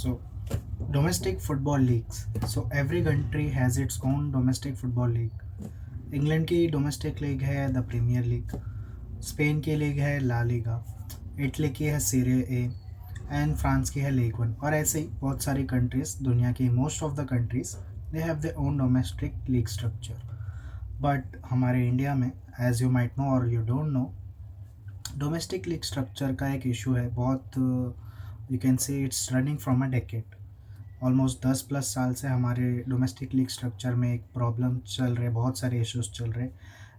So, domestic football leagues. So, every country has its own domestic football league. England की domestic league है the premiere league, Spain की league है La Liga, Italy की है सीरे A and France की है league one. और ऐसे ही बहुत सारी कंट्रीज, दुनिया की most of the countries they have their own domestic league structure. But हमारे इंडिया में, एज यू माइट नो और you don't no, domestic league structure का एक इशू है बहुत। यू कैन से it's running from a decade. Almost 10+ साल से हमारे डोमेस्टिक लीग स्ट्रक्चर में एक प्रॉब्लम चल रहे, बहुत सारे इश्यूज चल रहे।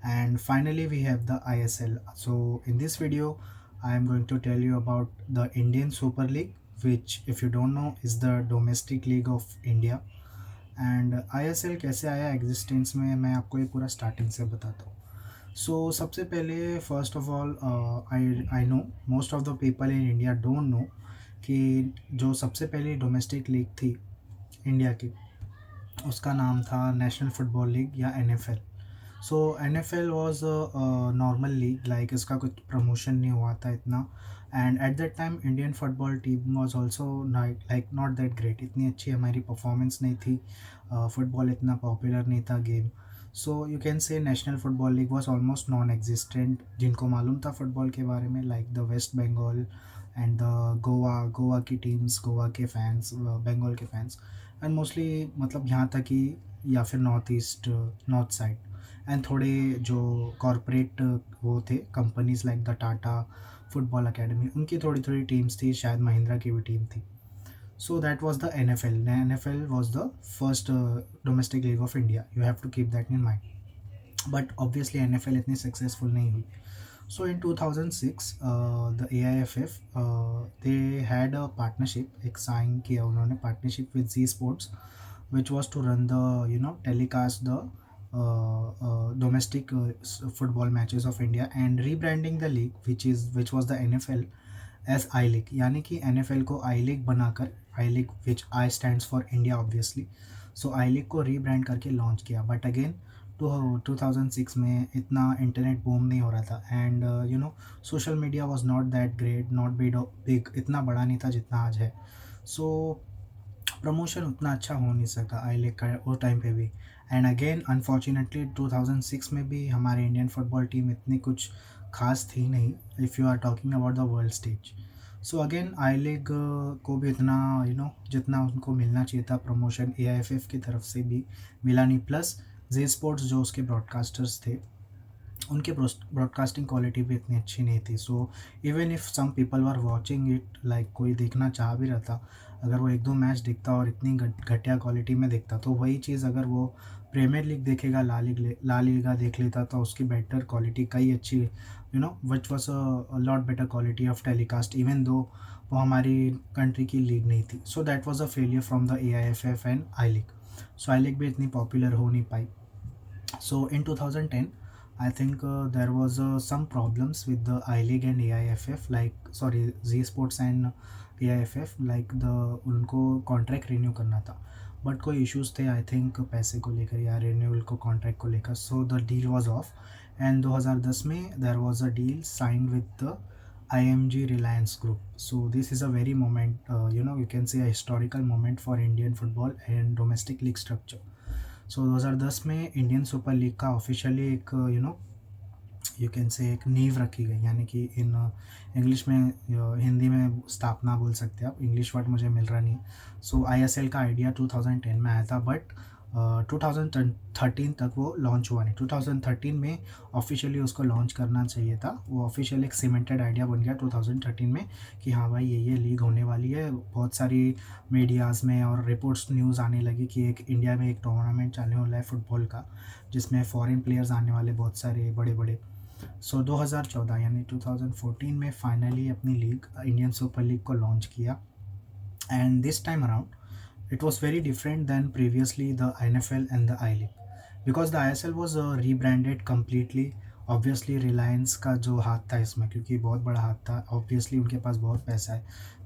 And finally we have the ISL। So in this video I am going to tell you about the Indian super League, which if you don't know is the domestic league of India. And ISL कैसे आया existence में, मैं आपको ये पूरा starting से बताता हूँ। सो सबसे पहले first of all, I know most of the people in India don't know कि जो सबसे पहली डोमेस्टिक लीग थी इंडिया की, उसका नाम था नेशनल फुटबॉल लीग या NFL। So NFL was normal league, like इसका कुछ प्रमोशन नहीं हुआ था इतना। And at that time Indian football team was also like not that great, इतनी अच्छी हमारी परफॉर्मेंस नहीं थी। फुटबॉल इतना पॉपुलर नहीं था game. So you can say national football league was almost non existent. जिनको मालूम था फुटबॉल के बारे में, like the West Bengal and the Goa की टीम्स, गोवा के फैंस, बंगाल के फैंस, एंड मोस्टली मतलब यहाँ तक कि या फिर north east, north side. And थोड़े जो कॉरपोरेट वो थे companies like the Tata football academy, उनकी थोड़ी थोड़ी टीम्स थी, शायद महिंद्रा की भी टीम थी। So that was the NFL। NFL was the first domestic league of India, you have to keep that in mind. But obviously NFL इतनी सक्सेसफुल नहीं हुई। So in 2006, the AIFF they had a partnership, एक sign किया उन्होंने partnership with Z Sports, which was to run the telecast the domestic football matches of India and rebranding the league, which was the NFL as I League। यानी कि NFL को I League बनाकर, I League which I stands for India obviously, so I League को rebrand करके launch किया। But again 2006 में इतना internet boom नहीं हो रहा था, and social media was not that great, not big, इतना बड़ा नहीं था जितना आज है। सो प्रमोशन उतना अच्छा हो नहीं सका आई लीग का वो टाइम पे भी। एंड अगेन अनफॉर्चुनेटली 2006 में भी हमारे इंडियन फुटबॉल टीम इतनी कुछ खास थी नहीं, if you are talking about the world stage. So again I league को भी इतना जितना उनको मिलना चाहिए था प्रमोशन AIFF की तरफ से भी मिला नहीं। प्लस जे स्पोर्ट्स जो उसके ब्रॉडकास्टर्स थे, उनके ब्रॉडकास्टिंग क्वालिटी भी इतनी अच्छी नहीं थी। So even if some people were watching it, like कोई देखना चाह भी रहा था, अगर वो एक दो मैच देखता और इतनी घटिया क्वालिटी में देखता, तो वही चीज़ अगर वो प्रीमियर लीग देखेगा, ला लीगा देख लेता, तो उसकी बेटर क्वालिटी कई अच्छी, which was a lot better quality of telecast, even though वो हमारी कंट्री की लीग नहीं थी। So that was a failure from the AIFF and I league. So I league भी इतनी पॉपुलर हो नहीं पाई। So in 2010, I think there was some problems with the I League and AIFF, like sorry Z Sports and AIFF, like the उनको contract renew करना था, but कोई issues थे I think पैसे को लेकर या रिन्यूअल को कॉन्ट्रैक्ट को लेकर। So the deal was of. And 2010 में there was a deal signed with the IMG Reliance Group. So this is a very moment, you can say a historical moment for Indian football and domestic league structure. सो 2010 में Indian super league का officially एक you can से एक नींव रखी गई, यानी कि इन इंग्लिश में, हिंदी में स्थापना बोल सकते हैं आप, इंग्लिश वर्ड मुझे मिल रहा नहीं। सो ISL का आइडिया 2010 में आया था, बट 2013 तक वो लॉन्च हुआ नहीं। 2013 में ऑफिशियली उसको लॉन्च करना चाहिए था, वो ऑफिशियल एक सीमेंटेड आइडिया बन गया 2013 में कि हाँ भाई ये लीग होने वाली है। बहुत सारी मीडियाज़ में और रिपोर्ट्स न्यूज़ आने लगी कि एक इंडिया में एक टूर्नामेंट चलने वाला है फुटबॉल का, जिसमें फॉरेन प्लेयर्स आने वाले बहुत सारे बड़े बड़े। सो 2014 यानी 2014 में फाइनली अपनी लीग इंडियन सुपर लीग को लॉन्च किया। And this time around it was very different than previously the NFL and the I League, because the ISL was rebranded completely। Obviously Reliance का जो हाथ था इसमें, क्योंकि बहुत बड़ा हाथ था, ऑब्वियसली उनके पास बहुत पैसा है।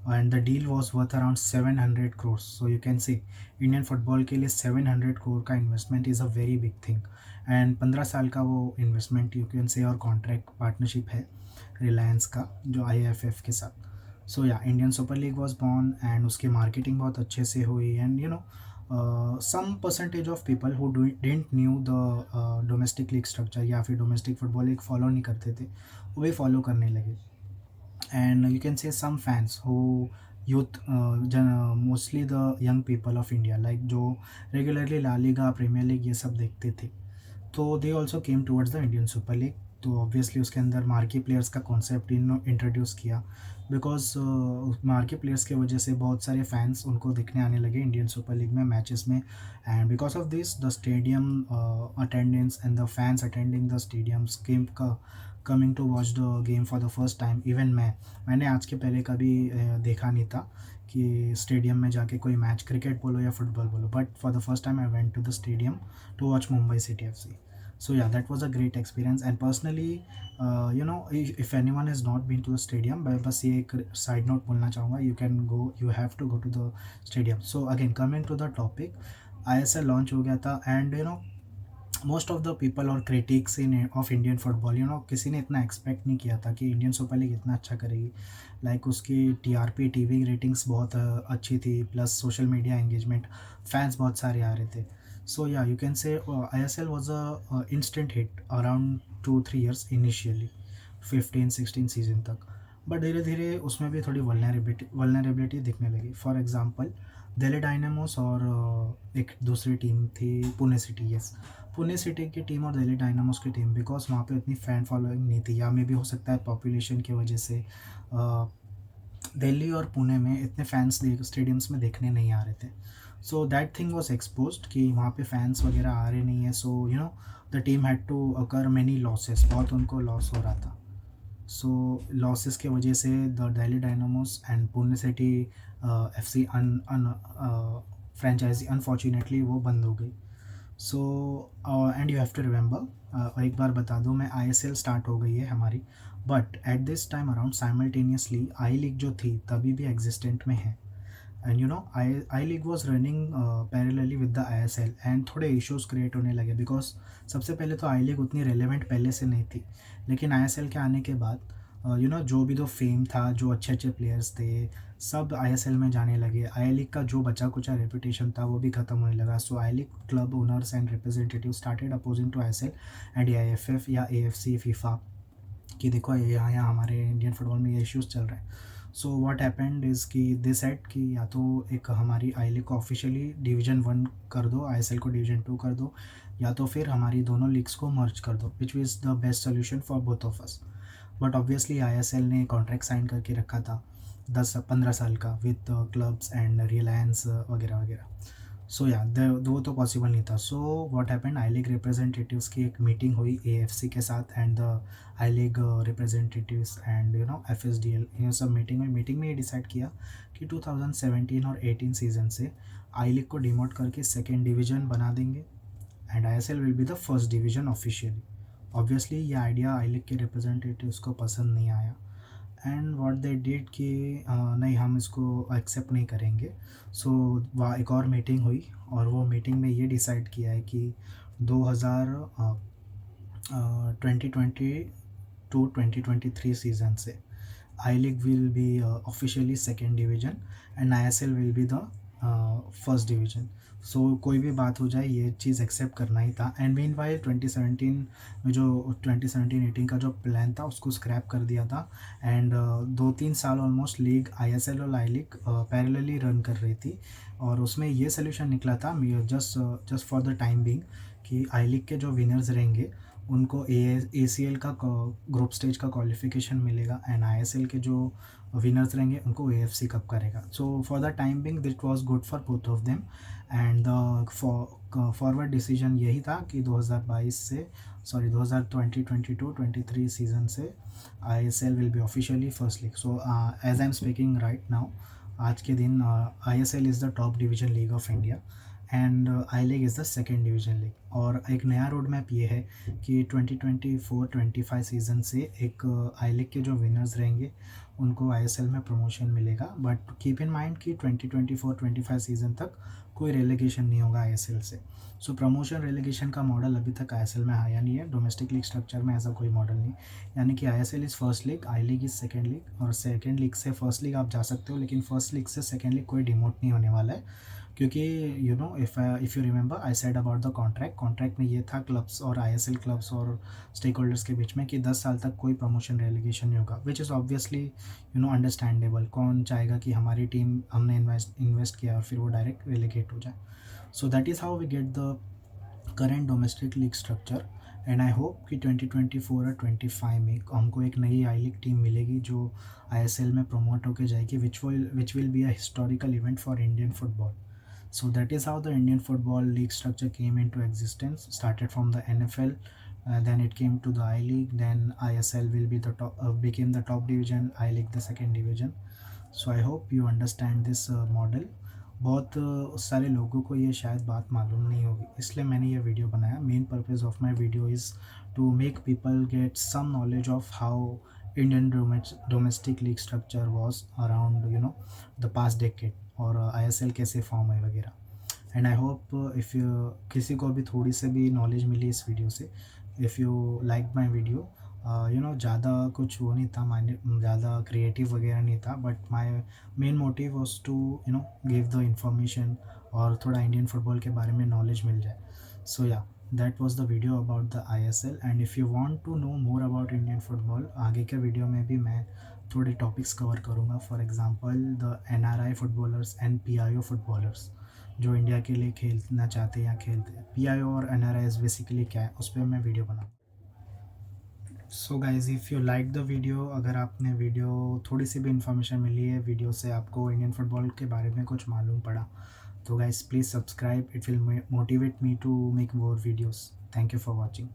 And the deal was worth around 700 crores। So you can see Indian football के लिए 700 crore का investment is a very big thing. And 15 साल का वो इन्वेस्टमेंट यू कैन से और कॉन्ट्रैक्ट पार्टनरशिप है रिलायंस का जो IFF के साथ। So yeah Indian super League was born and उसकी मार्केटिंग बहुत अच्छे से हुई and some percentage of people who didn't knew the domestic league structure या फिर डोमेस्टिक फुटबॉल लीग फॉलो नहीं करते थे, वो भी फॉलो करने लगे. And you can say some fans who youth mostly the young people of India like जो regularly La Liga Premier League ये सब देखते थे, तो they also came towards the Indian super league. तो ऑब्वियसली उसके अंदर मार्की प्लेयर्स का कॉन्सेप्ट इंट्रोड्यूस किया, बिकॉज मार्की प्लेयर्स की वजह से बहुत सारे फैंस उनको दिखने आने लगे इंडियन सुपर लीग में मैचेस में. And because of this the stadium attendance and the fans attending the stadiums game का coming to watch the game for the first time. Even मैंने आज के पहले कभी देखा नहीं था कि स्टेडियम में जाके कोई मैच, क्रिकेट बोलो या फुटबॉल बोलो, but for the first time I went to the stadium to watch Mumbai City FC. So yeah, that was a great experience. And personally, if anyone has not been to the stadium, बस ये एक side note बोलना चाहूँगा, you can go, you have to go to the stadium. So again, coming to the topic, ISL launch हो गया था and most of the people और critics in of Indian football, किसी ने इतना एक्सपेक्ट नहीं किया था कि इंडियन सुपर लीग इतना अच्छा करेगी. लाइक उसकी टीआरपी टीवी रेटिंग्स बहुत अच्छी थी, plus social media engagement, fans बहुत सारे आ रहे थे. सो या यू कैन से ISL was a instant hit around 2-3 years initially, 15-16 season तक. बट धीरे धीरे उसमें भी थोड़ी वल्नरेबिलिटी दिखने लगी. फॉर एग्जांपल दिल्ली डायनामोस और एक दूसरी टीम थी Pune city. Yes, Pune city की टीम और दिल्ली डायनामोस की टीम, बिकॉज वहाँ पे उतनी फ़ैन फॉलोइंग नहीं थी, या मे भी हो सकता है पॉपुलेशन की वजह से दिल्ली और पुणे में इतने फैंस स्टेडियम्स में देखने नहीं आ रहे थे. So that thing was exposed कि वहाँ पे फैंस वगैरह आ रहे नहीं है. So the team had to occur many losses, बहुत उनको लॉस हो रहा था. सो लॉसेस की वजह से the Delhi Dynamos and Pune City FC franchise unfortunately वो बंद हो गई. So and you have to remember, एक बार बता दूँ मैं, ISL स्टार्ट हो गई है हमारी, but at this time around simultaneously I league जो थी तभी भी एग्जिस्टेंट में है. And I league was running parallelly with the ISL and थोड़े इश्यूज क्रिएट होने लगे, बिकॉज सबसे पहले तो आई लीग उतनी रेलिवेंट पहले से नहीं थी, लेकिन ISL के आने के बाद जो भी दो फेम था, जो अच्छे अच्छे प्लेयर्स थे, सब ISL में जाने लगे. आई लीग का जो बचा कुचा रेपुटेशन था वो भी ख़त्म होने लगा. So I league club owners and representative started opposing to ISL and AIFF या AFC फीफा कि देखो यहाँ हमारे इंडियन फुटबॉल में ये इश्यूज़ चल रहे हैं. सो व्हाट हैपेंड इज़ कि दे सेड कि या तो एक हमारी आई लीग को ऑफिशियली डिवीज़न 1 कर दो, ISL को डिवीज़न 2 कर दो, या तो फिर हमारी दोनों लीग्स को मर्ज कर दो, which is the best solution for both of us. But obviously ISL ने कॉन्ट्रैक्ट साइन करके रखा था 10-15 साल का विद क्लब्स एंड रिलायंस वगैरह वगैरह. सो या वो तो पॉसिबल नहीं था. So what happened, I league representatives की एक मीटिंग हुई AFC के साथ and the I league representatives and FSDL, ये सब मीटिंग में ये डिसाइड किया कि 2017 और 18 सीज़न से आई लीग को डिमोट करके सेकेंड डिवीज़न बना देंगे and ISL will be the first division officially. Obviously ये आइडिया आई लीग के रिप्रेजेंटेटिव्स को पसंद नहीं आया एंड व्हाट दे डिड कि नहीं, हम इसको एक्सेप्ट नहीं करेंगे. सो वहाँ एक और मीटिंग हुई और वो मीटिंग में ये डिसाइड किया है कि 2020 टू 2023 सीज़न से I league will be officially second division and ISL will be the first division. So कोई भी बात हो जाए ये चीज़ एक्सेप्ट करना ही था. एंड मीन वाइल 2017 में जो 2017-18 का जो प्लान था उसको स्क्रैप कर दिया था एंड 2-3 साल ऑलमोस्ट लीग ISL और आई लीग पैरेलली रन कर रही थी. और उसमें ये सोल्यूशन निकला था just for the time Bing कि आई लीग के जो विनर्स रहेंगे उनको ACL का ग्रुप स्टेज का क्वालिफिकेशन मिलेगा एंड ISL के जो विनर्स रहेंगे उनको AFC कप करेगा. So for the time being that was good for both of them and the forward decision यही था कि 2022-23 सीज़न से ISL will be officially first league. So as I am speaking right now, आज के दिन ISL is the top division league of India and I league is the second division league. और एक नया रोड मैप ये है कि 2024-25 season से एक आई लीग के जो विनर्स रहेंगे उनको आईएसएल में प्रमोशन मिलेगा। बट कीप इन माइंड कि 2024-25 सीज़न तक कोई रेलीगेशन नहीं होगा आईएसएल से। सो प्रमोशन रेलीगेशन का मॉडल अभी तक आईएसएल में आया नहीं है, डोमेस्टिक लीग स्ट्रक्चर में ऐसा कोई मॉडल नहीं। यानी कि ISL is first league, I league is second league, और सेकेंड लीग से फर्स्ट लीग आप जा सकते हो, लेकिन फर्स्ट लीग से सेकेंड लीग कोई डिमोट नहीं होने वाला है। क्योंकि if you remember I said about the contract में ये था क्लब्स और आईएसएल क्लब्स और स्टेक होल्डर्स के बीच में कि 10 साल तक कोई प्रमोशन रेलीगेशन नहीं होगा, विच इज़ ऑब्वियसली अंडरस्टैंडेबल। कौन चाहेगा कि हमारी टीम हमने इन्वेस्ट किया और फिर वो डायरेक्ट रेलीगेट हो जाए। So that is how we get the current domestic league structure. And I hope कि 2024 और 25 में हमको एक नई आई लीग टीम मिलेगी जो आईएसएल में प्रमोट होकर जाएगी, which will be a historical event for Indian football. So that is how the Indian Football League structure came into existence. Started from the NFL, then it came to the I League, then ISL will be the top, became the top division, I League the second division. So I hope you understand this model. बहुत सारे लोगों को ये शायद बात मालूम नहीं होगी, इसलिए मैंने ये वीडियो बनाया। Main purpose of my video is to make people get some knowledge of how Indian domestic league structure was around the past decade, और आईएसएल कैसे फॉर्म है वगैरह। And I hope if you किसी को भी थोड़ी से भी नॉलेज मिली इस वीडियो से, if you like my video, ज़्यादा कुछ वो नहीं था, माइंड ज़्यादा क्रिएटिव वगैरह नहीं था, but my main motive was to give the information और थोड़ा इंडियन फुटबॉल के बारे में नॉलेज मिल जाए। So yeah that was the video about the ISL. And if you want to know more about Indian football, आगे के video में भी मैं थोड़े टॉपिक्स कवर करूँगा। For example the NRI footballers and PIO footballers जो India के लिए खेलना चाहते हैं या खेलते हैं। पीआईओ और एनआरआई बेसिकली क्या है, उस पर मैं वीडियो बनाऊँ। So guys if you like the video, अगर आपने वीडियो थोड़ी सी भी इन्फॉर्मेशन मिली है वीडियो से, आपको इंडियन फुटबॉल के बारे में कुछ मालूम पड़ा, तो guys please subscribe, it will motivate me to make more videos. Thank you for watching.